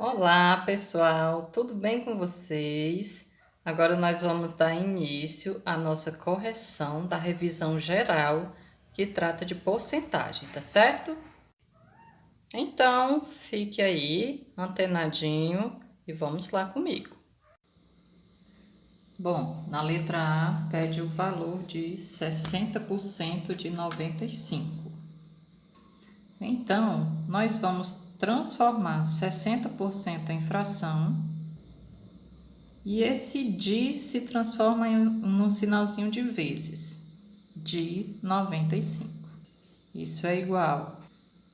Olá, pessoal, tudo bem com vocês? Agora nós vamos dar início à nossa correção da revisão geral que trata de porcentagem, tá certo? Então, fique aí, antenadinho e vamos lá comigo. Bom, na letra A pede o valor de 60% de 95. Então, nós vamos transformar 60% em fração. E esse de se transforma num sinalzinho de vezes, de 95. Isso é igual.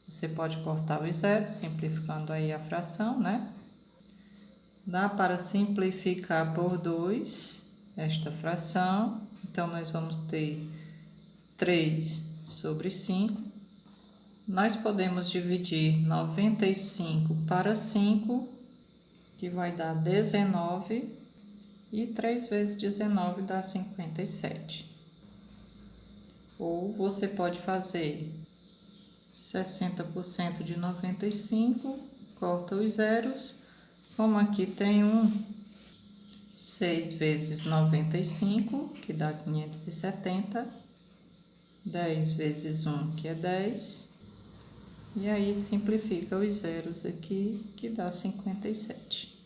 Você pode cortar os zeros, simplificando aí a fração, né? Dá para simplificar por 2 esta fração. Então, nós vamos ter 3 sobre 5. Nós podemos dividir 95 para 5, que vai dar 19. E 3 vezes 19 dá 57. Ou você pode fazer 60% de 95, corta os zeros. Como aqui tem 6 vezes 95, que dá 570. 10 vezes 1, que é 10. E aí simplifica os zeros aqui, que dá 57.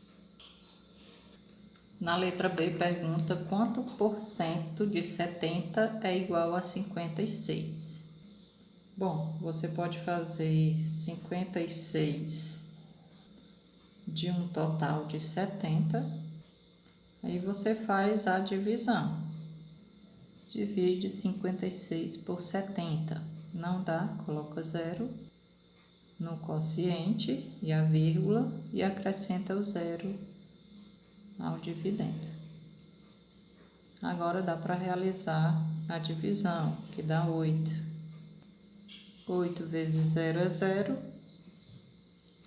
Na letra B, pergunta quanto por cento de 70 é igual a 56. Bom, você pode fazer 56 de um total de 70. Aí você faz a divisão. Divide 56 por 70. Não dá, coloca 0 no quociente e a vírgula e acrescenta o 0 ao dividendo. Agora dá para realizar a divisão, que dá 8. 8 vezes 0 é 0.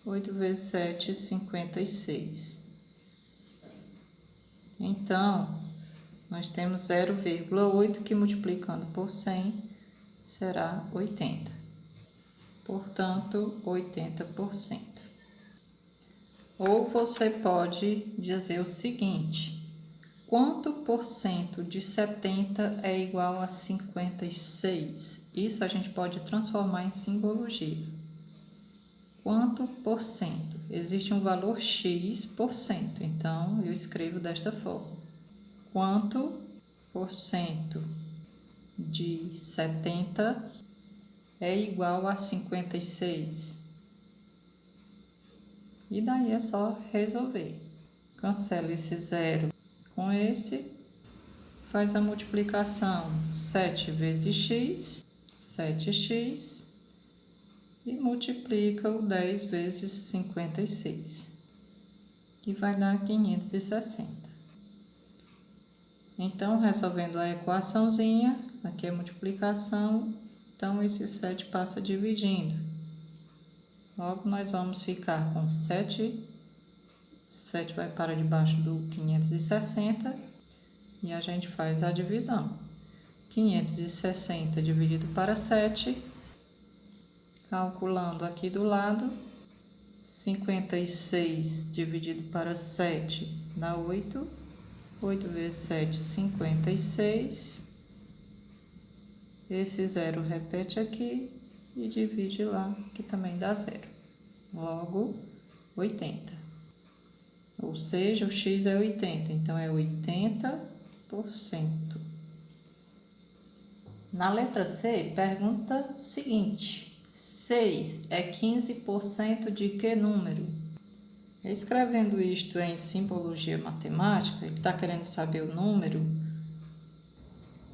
8 vezes 7, 56. Então, nós temos 0,8 que multiplicando por 100 será 80. Portanto, 80%. Ou você pode dizer o seguinte: quanto por cento de 70 é igual a 56? Isso a gente pode transformar em simbologia. Quanto por cento? Existe um valor x por cento, então eu escrevo desta forma. Quanto por cento de 70 é igual a 56? E daí é só resolver. Cancela esse zero com esse, faz a multiplicação 7 vezes x, 7x, e multiplica o 10 vezes 56, que vai dar 560. Então, resolvendo a equaçãozinha, aqui é multiplicação, então esse 7 passa dividindo. Logo, nós vamos ficar com 7. 7 vai para debaixo do 560 e a gente faz a divisão. 560 dividido para 7, calculando aqui do lado, 56 dividido para 7 dá 8. 8 vezes 7, 56. Esse zero repete aqui e divide lá, que também dá zero. Logo, 80. Ou seja, o x é 80, então é 80%. Na letra C, pergunta o seguinte: 6 é 15% de que número? Escrevendo isto em simbologia matemática, ele está querendo saber o número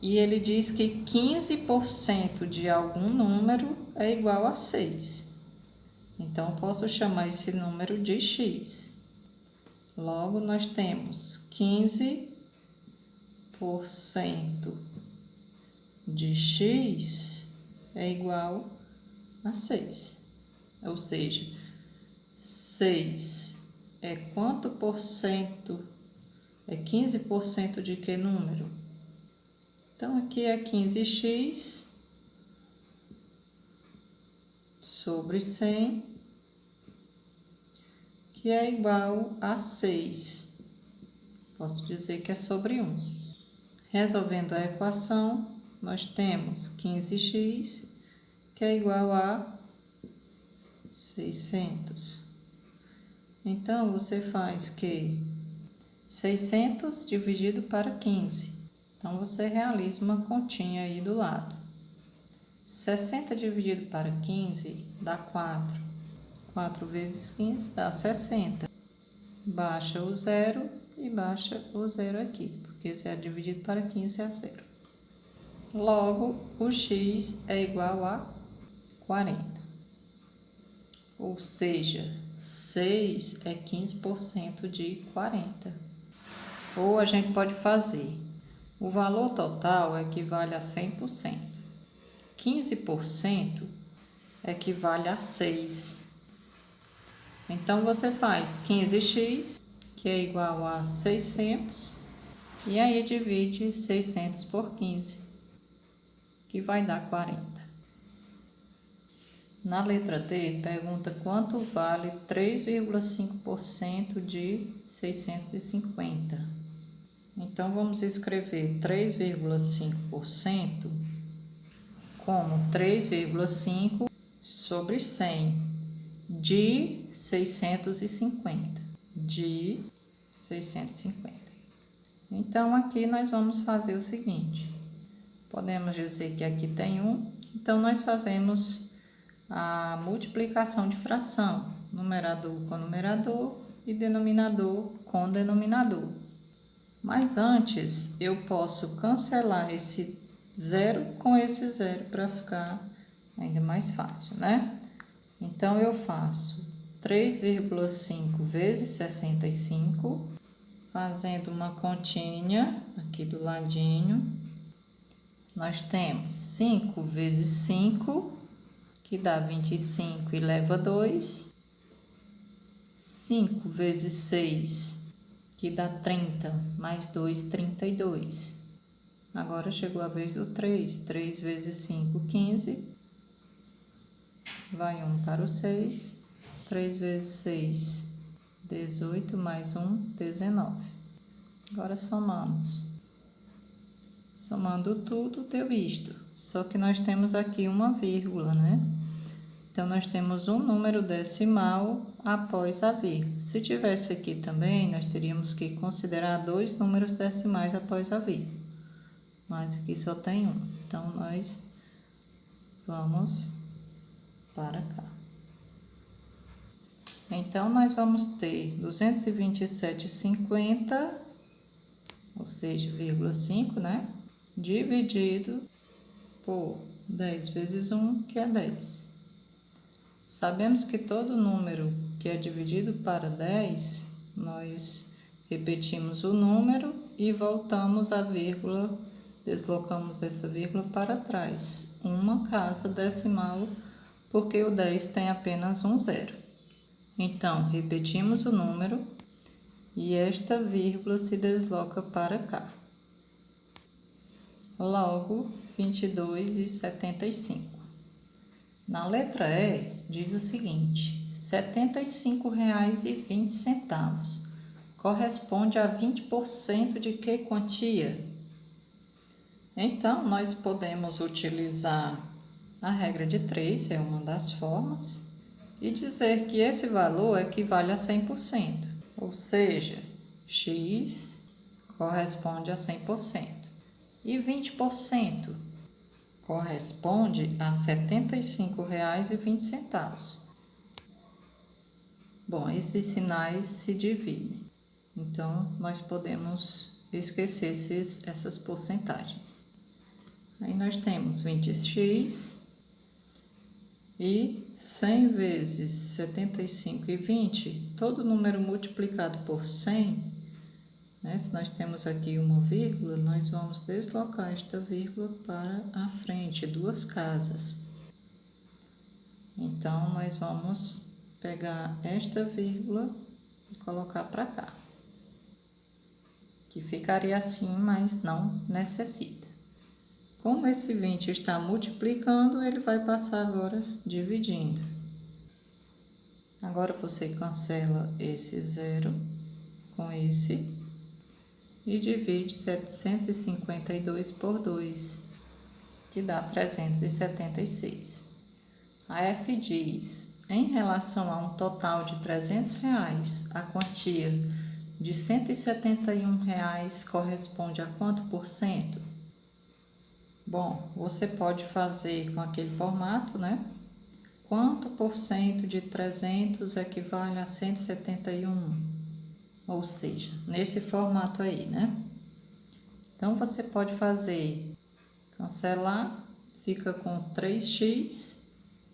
e ele diz que 15% de algum número é igual a 6. Então, eu posso chamar esse número de x. Logo, nós temos 15% de x é igual a 6. Ou seja, 6 é quanto por cento? É 15% de que número? Então, aqui é 15x sobre 100, que é igual a 6. Posso dizer que é sobre 1. Resolvendo a equação, nós temos 15x, que é igual a 600. Então, você faz que 600 dividido para 15. Então, você realiza uma continha aí do lado. 60 dividido para 15 dá 4. 4 vezes 15 dá 60. Baixa o zero e baixa o zero aqui, porque 0 dividido para 15 é 0. Logo, o x é igual a 40. Ou seja, 6 é 15% de 40. Ou a gente pode fazer, o valor total equivale a 100%. 15% equivale a 6. Então, você faz 15x, que é igual a 600, e aí divide 600 por 15, que vai dar 40. Na letra D, pergunta quanto vale 3,5% de 650. Então, vamos escrever 3,5% como 3,5 sobre 100 de 650. De 650. Então, aqui nós vamos fazer o seguinte. Podemos dizer que aqui tem 1. Então, nós fazemos a multiplicação de fração, numerador com numerador e denominador com denominador. Mas antes, eu posso cancelar esse zero com esse zero para ficar ainda mais fácil, né? Então, eu faço 3,5 vezes 65, fazendo uma continha aqui do ladinho. Nós temos 5 vezes 5, que dá 25 e leva 2. 5 vezes 6, que dá 30, mais 2, 32. Agora chegou a vez do 3. 3 vezes 5, 15. Vai 1 para o 6. 3 vezes 6, 18, mais 1, 19. Agora somamos. Somando tudo, deu isto. Só que nós temos aqui uma vírgula, né? Então, nós temos um número decimal após a vírgula. Se tivesse aqui também, nós teríamos que considerar 2 números decimais após a vírgula. Mas aqui só tem um. Então, nós vamos para cá. Então, nós vamos ter 227,50, ou seja, vírgula 5, né? Dividido por 10 vezes 1, que é 10. Sabemos que todo número que é dividido para 10, nós repetimos o número e voltamos a vírgula, deslocamos essa vírgula para trás, uma casa decimal, porque o 10 tem apenas um zero. Então, repetimos o número e esta vírgula se desloca para cá. Logo, 22,75. Na letra E, diz o seguinte: R$ 75,20 corresponde a 20% de que quantia? Então, nós podemos utilizar a regra de 3, é uma das formas, e dizer que esse valor equivale a 100%, ou seja, x corresponde a 100%, e 20% corresponde a R$ 75,20. Bom, esses sinais se dividem, então nós podemos esquecer essas porcentagens. Aí nós temos 20x e 100 vezes 75 e 20, todo número multiplicado por 100, né? Se nós temos aqui uma vírgula, nós vamos deslocar esta vírgula para a frente, 2 casas. Então, nós vamos pegar esta vírgula e colocar para cá, que ficaria assim, mas não necessita. Como esse 20 está multiplicando, ele vai passar agora dividindo. Agora você cancela esse 0 com esse e divide 752 por 2, que dá 376. A F diz: em relação a um total de R$300, a quantia de R$171 corresponde a quanto por cento? Bom, você pode fazer com aquele formato, né? Quanto por cento de 300 equivale a 171? Ou seja, nesse formato aí, né? Então, você pode fazer, cancelar, fica com 3x,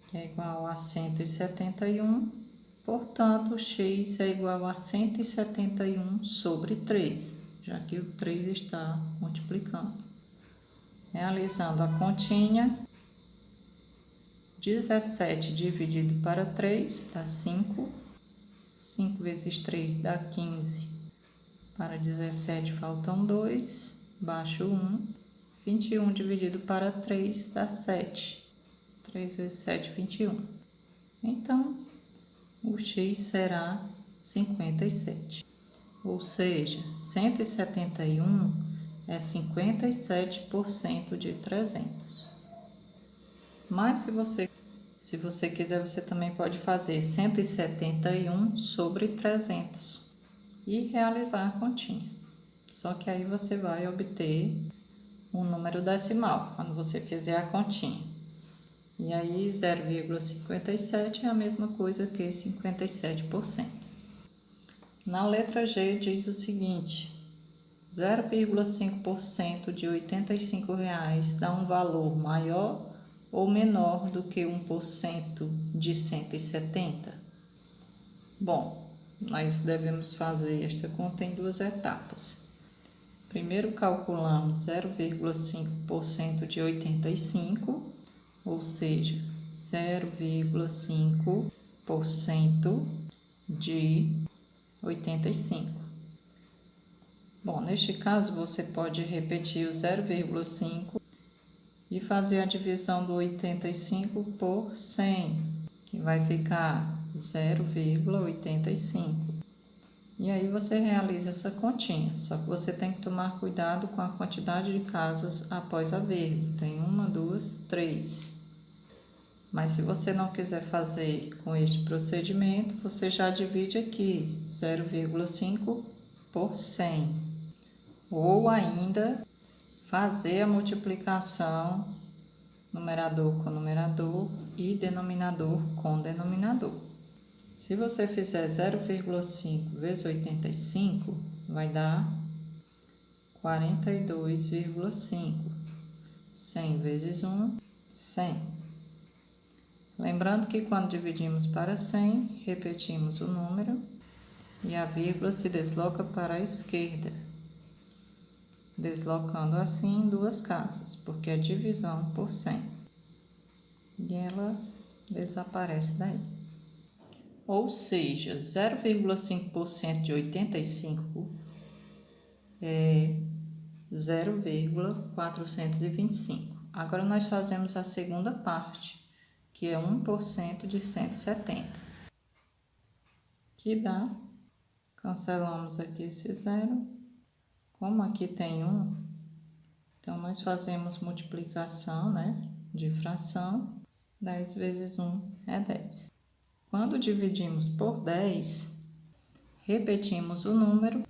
que é igual a 171, portanto, x é igual a 171 sobre 3, já que o 3 está multiplicando. Realizando a continha, 17 dividido para 3 dá 5, 5 vezes 3 dá 15, para 17 faltam 2, baixo 1, 21 dividido para 3 dá 7, 3 vezes 7, 21. Então, o x será 57, ou seja, 171 é 57% de 300. Mas se você quiser, você também pode fazer 171 sobre 300 e realizar a continha. Só que aí você vai obter um número decimal quando você fizer a continha. E aí 0,57 é a mesma coisa que 57%. Na letra G diz o seguinte: 0,5% de R$85 dá um valor maior ou menor do que 1% de 170? Bom, nós devemos fazer esta conta em duas etapas. Primeiro calculamos 0,5% de 85, ou seja, 0,5% de 85. Bom, neste caso você pode repetir o 0,5 e fazer a divisão do 85 por 100, que vai ficar 0,85. E aí você realiza essa continha, só que você tem que tomar cuidado com a quantidade de casas após a vírgula. Tem 1, 2, 3. Mas se você não quiser fazer com este procedimento, você já divide aqui 0,5 por 100. Ou ainda fazer a multiplicação numerador com numerador e denominador com denominador. Se você fizer 0,5 vezes 85, vai dar 42,5. 100 vezes 1, 100. Lembrando que quando dividimos para 100, repetimos o número e a vírgula se desloca para a esquerda, deslocando assim duas casas, porque é divisão por 100. E ela desaparece daí. Ou seja, 0,5% de 85 é 0,425. Agora nós fazemos a segunda parte, que é 1% de 170, que dá, cancelamos aqui esse 0, como aqui tem 1, então nós fazemos multiplicação, né, de fração, 10 vezes 1 é 10. Quando dividimos por 10, repetimos o número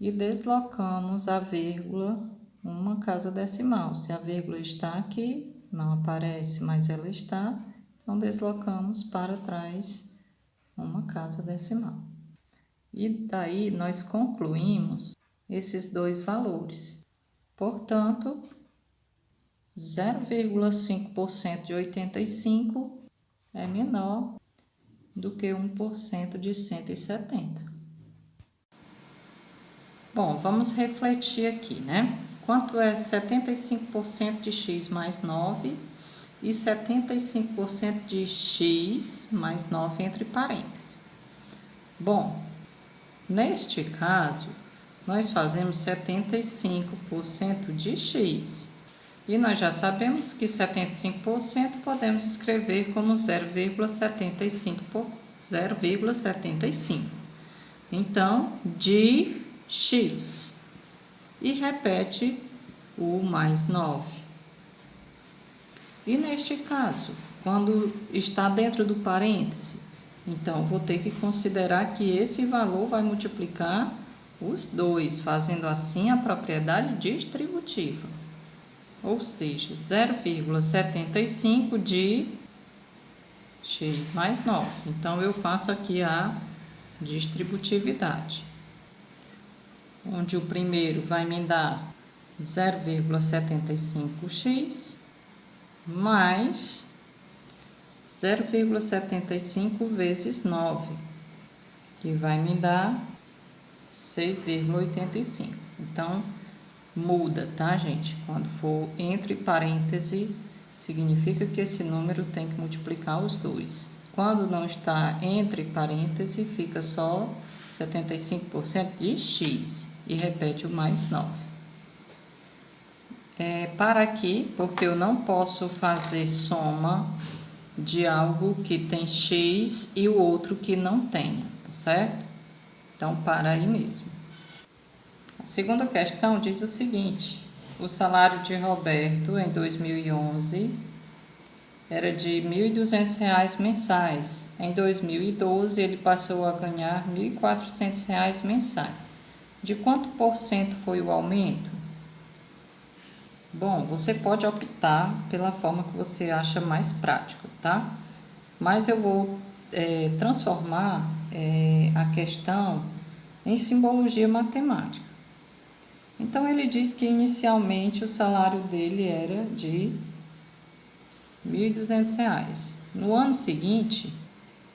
e deslocamos a vírgula uma casa decimal. Se a vírgula está aqui, não aparece, mas ela está, então deslocamos para trás uma casa decimal. E daí nós concluímos esses dois valores. Portanto, 0,5% de 85 é menor do que 1% de 170. Bom, vamos refletir aqui, né? Quanto é 75% de x mais 9 e 75% de x mais 9 entre parênteses? Bom, neste caso, nós fazemos 75% de x. E nós já sabemos que 75% podemos escrever como 0,75 0,75. Então, de x. E repete o mais 9. E neste caso, quando está dentro do parêntese, então vou ter que considerar que esse valor vai multiplicar os dois, fazendo assim a propriedade distributiva. Ou seja, 0,75 de x mais 9. Então, eu faço aqui a distributividade, onde o primeiro vai me dar 0,75x mais 0,75 vezes 9, que vai me dar 6,85. Então, muda, tá, gente? Quando for entre parênteses, significa que esse número tem que multiplicar os dois. Quando não está entre parênteses, fica só 75% de x e repete o mais 9. Para aqui, porque eu não posso fazer soma de algo que tem x e o outro que não tenha, tá certo? Então, para aí mesmo. A segunda questão diz o seguinte: o salário de Roberto em 2011 era de R$ 1.200 mensais. Em 2012, ele passou a ganhar R$ 1.400 mensais. De quanto por cento foi o aumento? Bom, você pode optar pela forma que você acha mais prático, tá? Mas eu vou transformar a questão em simbologia matemática. Então, ele diz que inicialmente o salário dele era de R$ 1.200. No ano seguinte,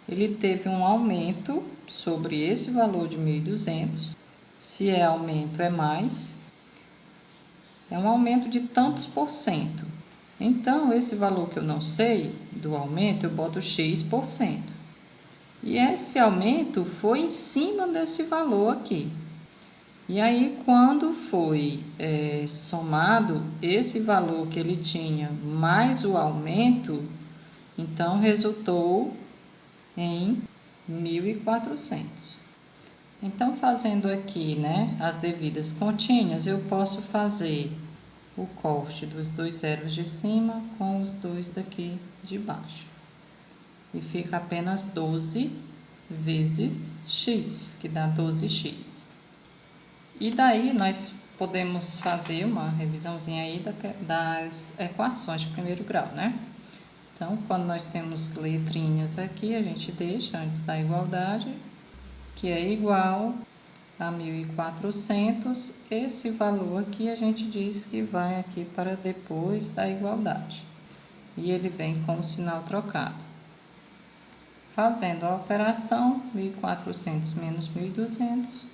ele teve um aumento sobre esse valor de 1.200. Se é aumento, é mais. É um aumento de tantos por cento. Então, esse valor que eu não sei do aumento, eu boto x%. E esse aumento foi em cima desse valor aqui. E aí, quando foi somado esse valor que ele tinha mais o aumento, então resultou em 1.400. Então, fazendo aqui, né, as devidas continhas, eu posso fazer o corte dos dois zeros de cima com os dois daqui de baixo. E fica apenas 12 vezes x, que dá 12x. E daí, nós podemos fazer uma revisãozinha aí das equações de primeiro grau, né? Então, quando nós temos letrinhas aqui, a gente deixa antes da igualdade, que é igual a 1.400. Esse valor aqui a gente diz que vai aqui para depois da igualdade. E ele vem com o sinal trocado. Fazendo a operação, 1.400 menos 1.200.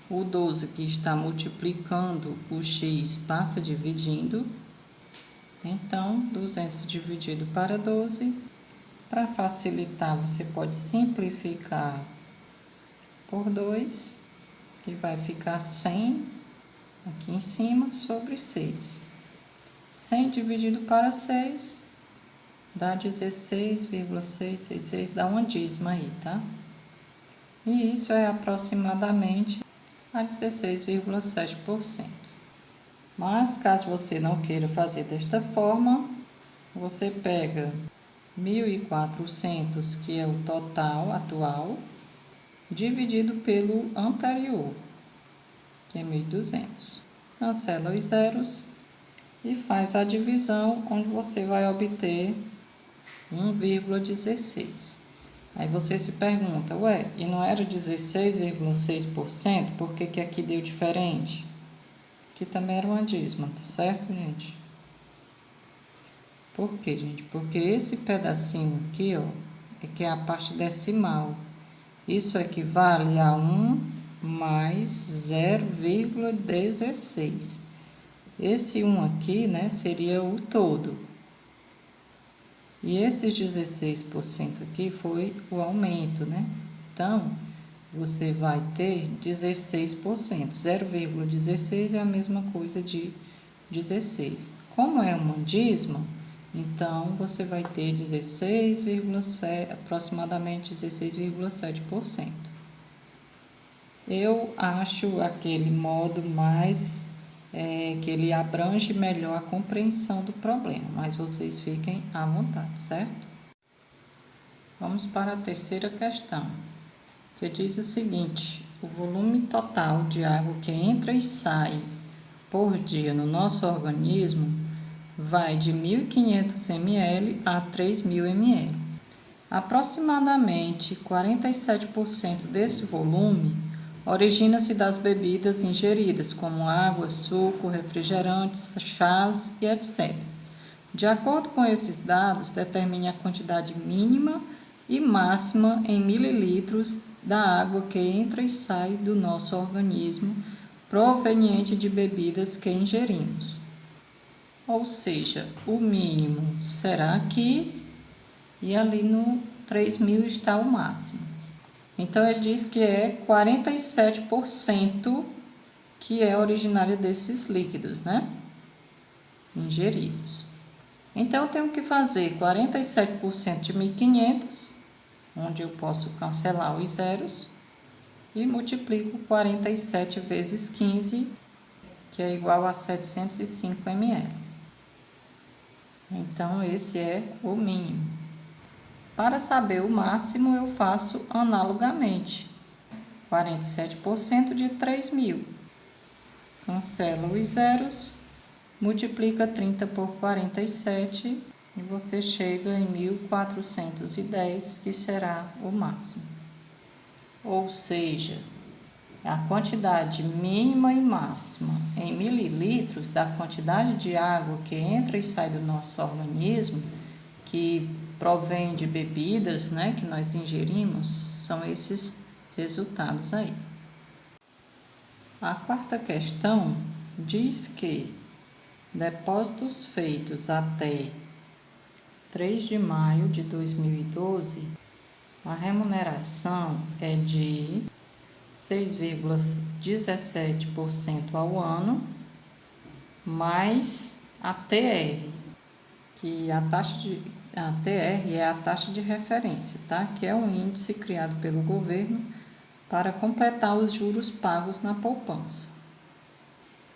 O 12 que está multiplicando o x passa dividindo. Então, 200 dividido para 12. Para facilitar, você pode simplificar por 2, que vai ficar 100 aqui em cima sobre 6. 100 dividido para 6 dá 16,666, dá uma dízima aí, tá? E isso é aproximadamente a 16,7%. Mas, caso você não queira fazer desta forma, você pega 1.400, que é o total atual, dividido pelo anterior, que é 1.200. Cancela os zeros e faz a divisão, onde você vai obter 1,16. Aí você se pergunta, ué, e não era 16,6%? Por que que aqui deu diferente? Aqui também era uma dízima, tá certo, gente? Por quê, gente? Porque esse pedacinho aqui, ó, é que é a parte decimal. Isso equivale a 1 mais 0,16. Esse 1 aqui, né, seria o todo. E esses 16% aqui foi o aumento, né? Então, você vai ter 16%. 0,16 é a mesma coisa de 16. Como é uma dízima, Então, você vai ter aproximadamente 16,7%. Eu acho aquele modo mais que ele abrange melhor a compreensão do problema, mas vocês fiquem à vontade, certo? Vamos para a terceira questão, que diz o seguinte: o volume total de água que entra e sai por dia no nosso organismo vai de 1.500 ml a 3.000 ml. Aproximadamente 47% desse volume origina-se das bebidas ingeridas, como água, suco, refrigerantes, chás e etc. De acordo com esses dados, determine a quantidade mínima e máxima em mililitros da água que entra e sai do nosso organismo, proveniente de bebidas que ingerimos. Ou seja, o mínimo será aqui e ali no 3.000 está o máximo. Então, ele diz que é 47% que é originária desses líquidos, né? Ingeridos. Então, eu tenho que fazer 47% de 1.500, onde eu posso cancelar os zeros, e multiplico 47 vezes 15, que é igual a 705 ml. Então, esse é o mínimo. Para saber o máximo, eu faço analogamente. 47% de 3.000. Cancela os zeros, multiplica 30 por 47 e você chega em 1.410, que será o máximo. Ou seja, a quantidade mínima e máxima em mililitros da quantidade de água que entra e sai do nosso organismo, que provém de bebidas, né, que nós ingerimos, são esses resultados aí. A quarta questão diz que depósitos feitos até 3 de maio de 2012, a remuneração é de 6,17% ao ano, mais a TR, que a TR é a taxa de referência, tá? Que é um índice criado pelo governo para completar os juros pagos na poupança.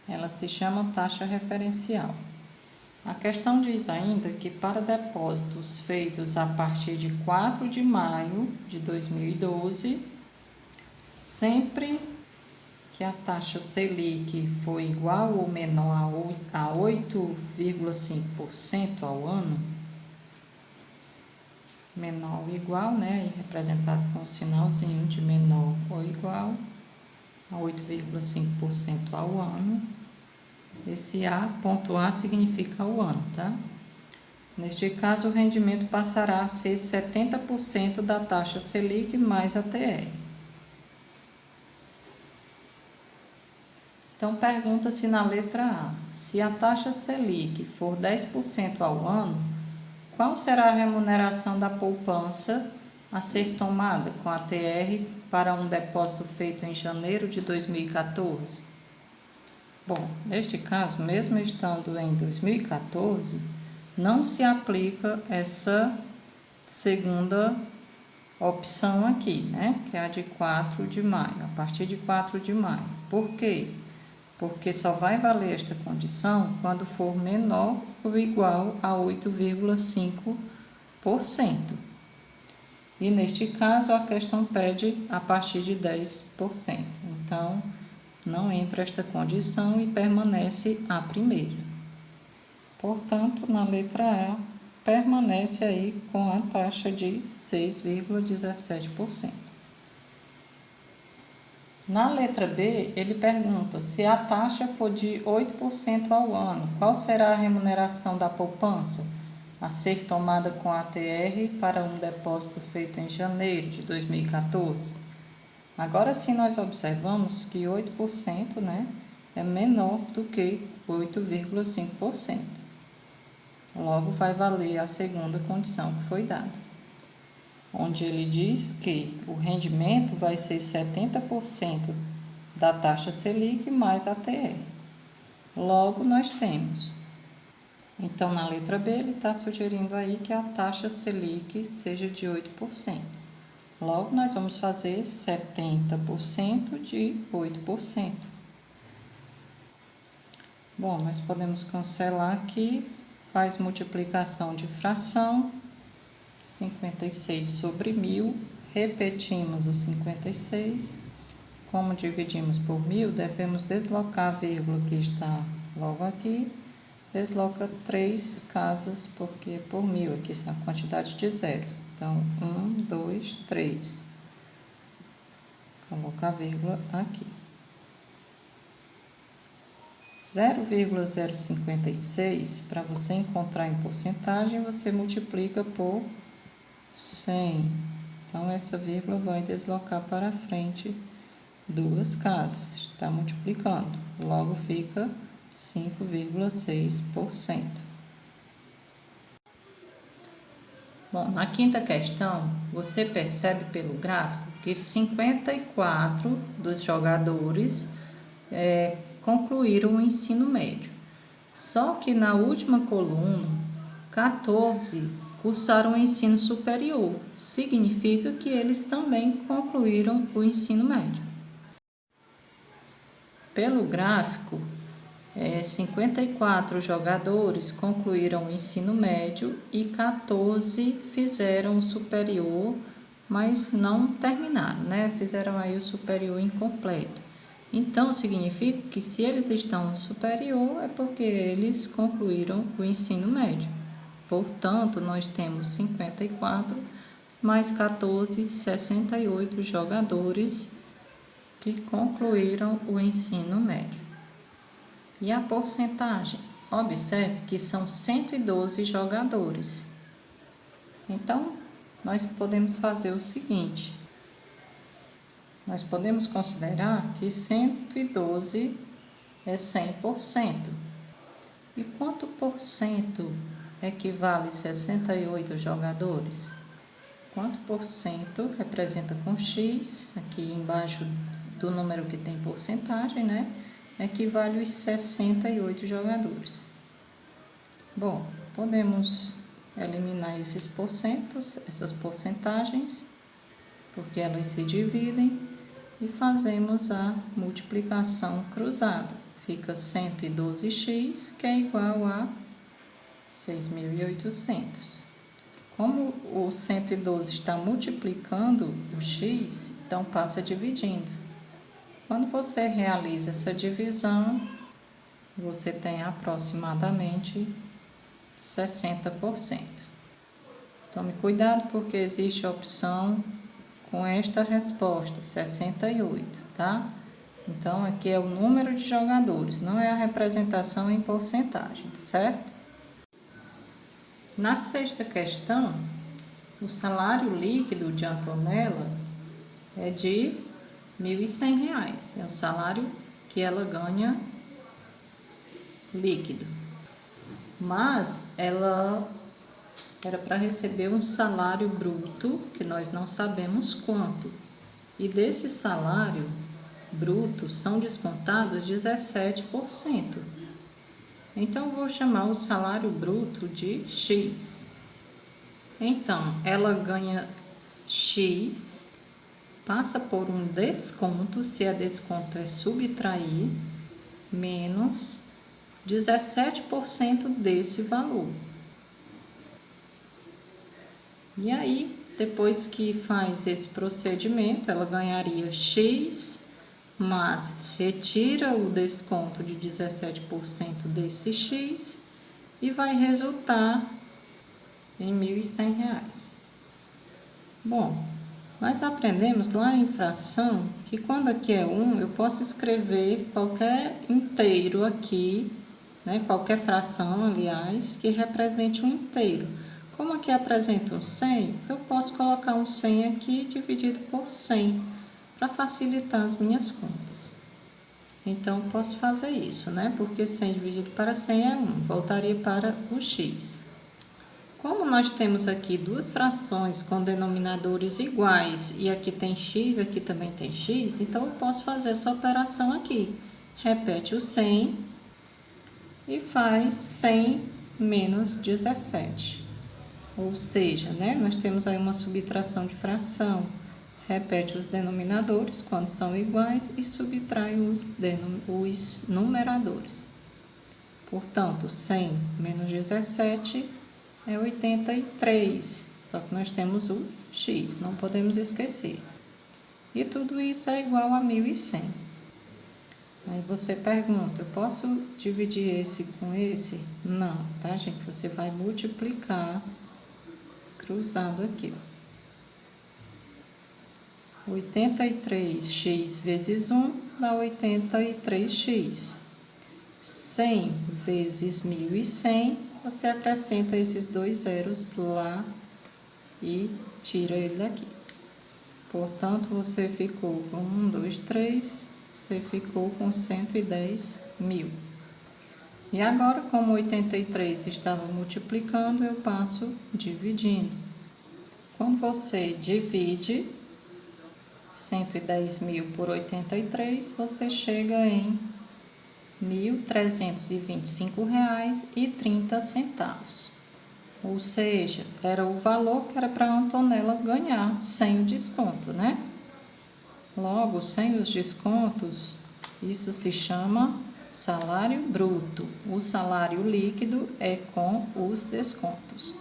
Ela se chama taxa referencial. A questão diz ainda que para depósitos feitos a partir de 4 de maio de 2012, sempre que a taxa Selic for igual ou menor a 8,5% ao ano, menor ou igual, né, representado com o sinalzinho de menor ou igual a 8,5% ao ano. Esse ponto A significa o ano, tá? Neste caso, o rendimento passará a ser 70% da taxa Selic mais a TR. Então, pergunta-se na letra A: se a taxa Selic for 10% ao ano, qual será a remuneração da poupança a ser tomada com a TR para um depósito feito em janeiro de 2014? Bom, neste caso, mesmo estando em 2014, não se aplica essa segunda opção aqui, né? Que é a de 4 de maio, a partir de 4 de maio. Por quê? Porque só vai valer esta condição quando for menor ou igual a 8,5%. E neste caso, a questão pede a partir de 10%. Então, não entra esta condição e permanece a primeira. Portanto, na letra A, permanece aí com a taxa de 6,17%. Na letra B, ele pergunta: se a taxa for de 8% ao ano, qual será a remuneração da poupança a ser tomada com a TR para um depósito feito em janeiro de 2014? Agora sim, nós observamos que 8%, né, é menor do que 8,5%. Logo, vai valer a segunda condição que foi dada, onde ele diz que o rendimento vai ser 70% da taxa Selic mais a TR. Logo, nós temos Então, na letra B, ele está sugerindo aí que a taxa Selic seja de 8%. Logo, nós vamos fazer 70% de 8%. Bom, nós podemos cancelar aqui, faz multiplicação de fração, 56 sobre 1000, repetimos o 56. Como dividimos por 1000, devemos deslocar a vírgula que está logo aqui. Desloca 3 casas, porque por 1000 aqui é a quantidade de zeros. Então, 1, 2, 3. Coloca a vírgula aqui. 0,056, para você encontrar em porcentagem, você multiplica por 100. Então, essa vírgula vai deslocar para frente 2 casas. Está multiplicando. Logo, fica 5,6%. Bom, na quinta questão, você percebe pelo gráfico que 54 dos jogadores concluíram o ensino médio. Só que na última coluna, 14 cursaram o ensino superior. Significa que eles também concluíram o ensino médio. Pelo gráfico, 54 jogadores concluíram o ensino médio e 14 fizeram o superior, mas não terminaram, né? Fizeram aí o superior incompleto. Então, significa que se eles estão no superior é porque eles concluíram o ensino médio. Portanto, nós temos 54 mais 14, 68 jogadores que concluíram o ensino médio. E a porcentagem? Observe que são 112 jogadores. Então, nós podemos fazer o seguinte. Nós podemos considerar que 112 é 100%. E quanto por cento equivale 68 jogadores? Quanto por cento representa com X, aqui embaixo do número que tem porcentagem, né? Equivale aos 68 jogadores. Bom, podemos eliminar esses porcentos, essas porcentagens, porque elas se dividem, e fazemos a multiplicação cruzada. Fica 112x, que é igual a 6.800. Como o 112 está multiplicando o x, então passa dividindo. Quando você realiza essa divisão, você tem aproximadamente 60%. Tome cuidado porque existe a opção com esta resposta, 68, tá? Então, aqui é o número de jogadores, não é a representação em porcentagem, tá certo? Na sexta questão, o salário líquido de Antonella é de R$ 1.100. É o salário que ela ganha líquido. Mas ela era para receber um salário bruto, que nós não sabemos quanto. E desse salário bruto são descontados 17%. Então, vou chamar o salário bruto de X. Então, ela ganha X, passa por um desconto, se a desconto é subtrair, menos 17% desse valor. E aí, depois que faz esse procedimento, ela ganharia X, mas retira o desconto de 17% desse X e vai resultar em R$ 1.100. Bom, nós aprendemos lá em fração que quando aqui é 1, eu posso escrever qualquer inteiro aqui, né? Qualquer fração, aliás, que represente um inteiro. Como aqui apresenta um 100, eu posso colocar um 100 aqui dividido por 100, para facilitar as minhas contas. Então, eu posso fazer isso, né? Porque 100 dividido para 100 é 1, voltaria para o x. Como nós temos aqui duas frações com denominadores iguais, e aqui tem x, aqui também tem x, então eu posso fazer essa operação aqui. Repete o 100 e faz 100 menos 17. Ou seja, né, nós temos aí uma subtração de fração. Repete os denominadores quando são iguais e subtrai os numeradores. Portanto, 100 menos 17 é 83. Só que nós temos o x, não podemos esquecer. E tudo isso é igual a 1.100. Aí você pergunta, eu posso dividir esse com esse? Não, tá, gente? Você vai multiplicar cruzado aqui, ó. 83x vezes 1 dá 83x. 100 vezes 1.100, você acrescenta esses dois zeros lá e tira ele daqui. Portanto, você ficou com 1, 2, 3, você ficou com 110.000. E agora, como 83 estava multiplicando, eu passo dividindo. Quando você divide 110.000 por 83, você chega em R$ 1.325,30. Ou seja, era o valor que era para a Antonella ganhar sem o desconto, né? Logo, sem os descontos, isso se chama salário bruto. O salário líquido é com os descontos.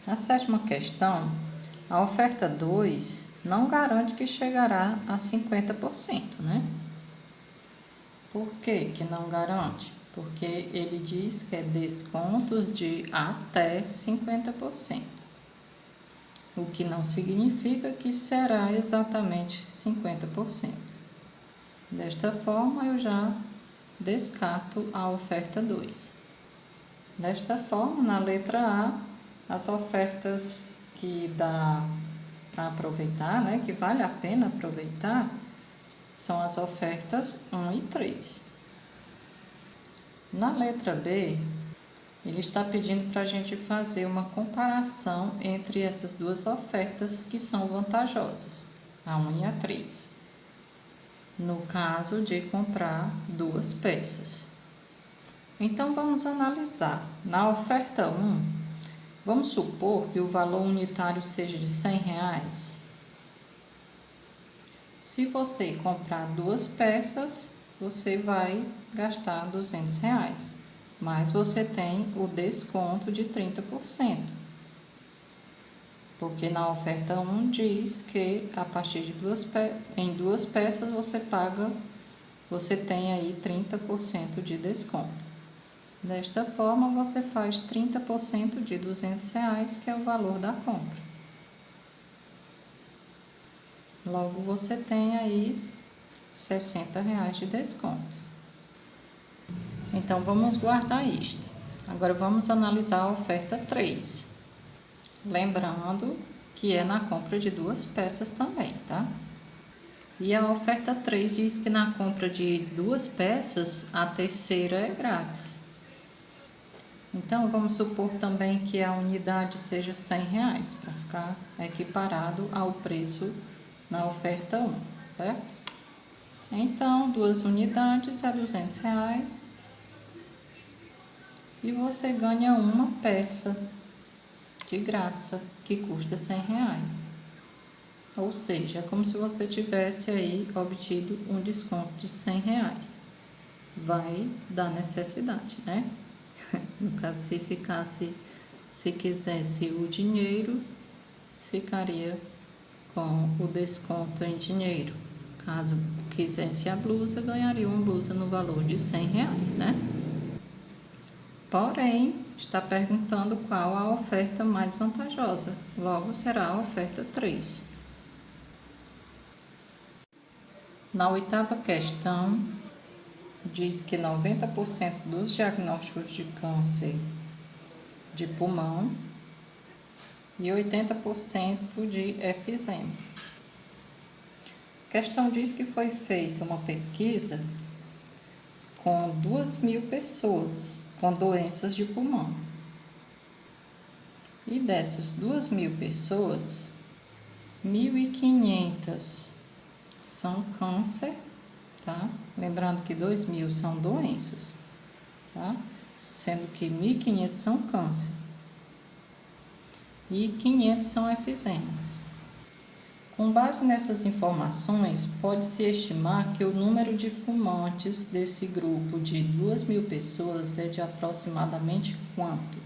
A sétima questão, a oferta 2 não garante que chegará a 50%, né? Por que que não garante? Porque ele diz que é descontos de até 50%, o que não significa que será exatamente 50%. Desta forma, eu já descarto a oferta 2. Desta forma, na letra A, as ofertas que dá para aproveitar, né, que vale a pena aproveitar, são as ofertas 1 e 3. Na letra B, ele está pedindo para a gente fazer uma comparação entre essas duas ofertas que são vantajosas, a 1 e a 3. No caso de comprar duas peças. Então, vamos analisar. Na oferta 1, vamos supor que o valor unitário seja de R$100. Se você comprar duas peças, você vai gastar R$200, mas você tem o desconto de 30%, porque na oferta 1 diz que a partir de em duas peças você tem aí 30% de desconto. Desta forma, você faz 30% de R$200, que é o valor da compra. Logo, você tem aí R$60 de desconto. Então, vamos guardar isto. Agora, vamos analisar a oferta 3. Lembrando que é na compra de duas peças também, tá? E a oferta 3 diz que na compra de duas peças, a terceira é grátis. Então, vamos supor também que a unidade seja R$100, para ficar equiparado ao preço na oferta 1, certo? Então, duas unidades é R$200 e você ganha uma peça de graça que custa R$100. Ou seja, é como se você tivesse aí obtido um desconto de R$100. Vai dar necessidade, né? No caso, se quisesse o dinheiro, ficaria com o desconto em dinheiro. Caso quisesse a blusa, ganharia uma blusa no valor de R$100, né? Porém, está perguntando qual a oferta mais vantajosa. Logo, será a oferta 3. Na oitava questão, diz que 90% dos diagnósticos de câncer de pulmão e 80% de efizema. A questão diz que foi feita uma pesquisa com 2.000 pessoas com doenças de pulmão. E dessas 2.000 pessoas, 1.500 são câncer, tá? Lembrando que 2.000 são doenças, tá? sendo que 1.500 são câncer e 500 são efezemas. Com base nessas informações, pode-se estimar que o número de fumantes desse grupo de 2.000 pessoas é de aproximadamente quanto?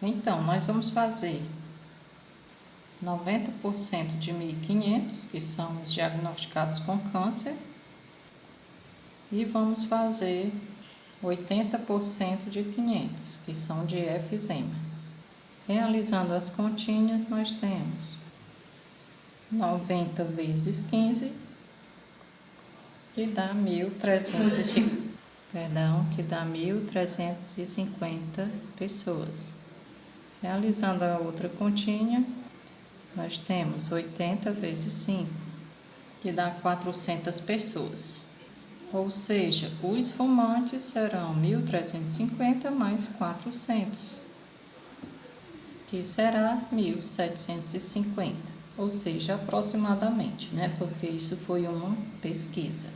Então, nós vamos fazer 90% de 1.500, que são os diagnosticados com câncer, e vamos fazer 80% de 500, que são de efizema. Realizando as continhas, nós temos 90 vezes 15, que dá 1.350 pessoas. Realizando a outra continha, nós temos 80 vezes 5, que dá 400 pessoas. Ou seja, os fumantes serão 1.350 mais 400, que será 1.750, ou seja, aproximadamente, né? Porque isso foi uma pesquisa.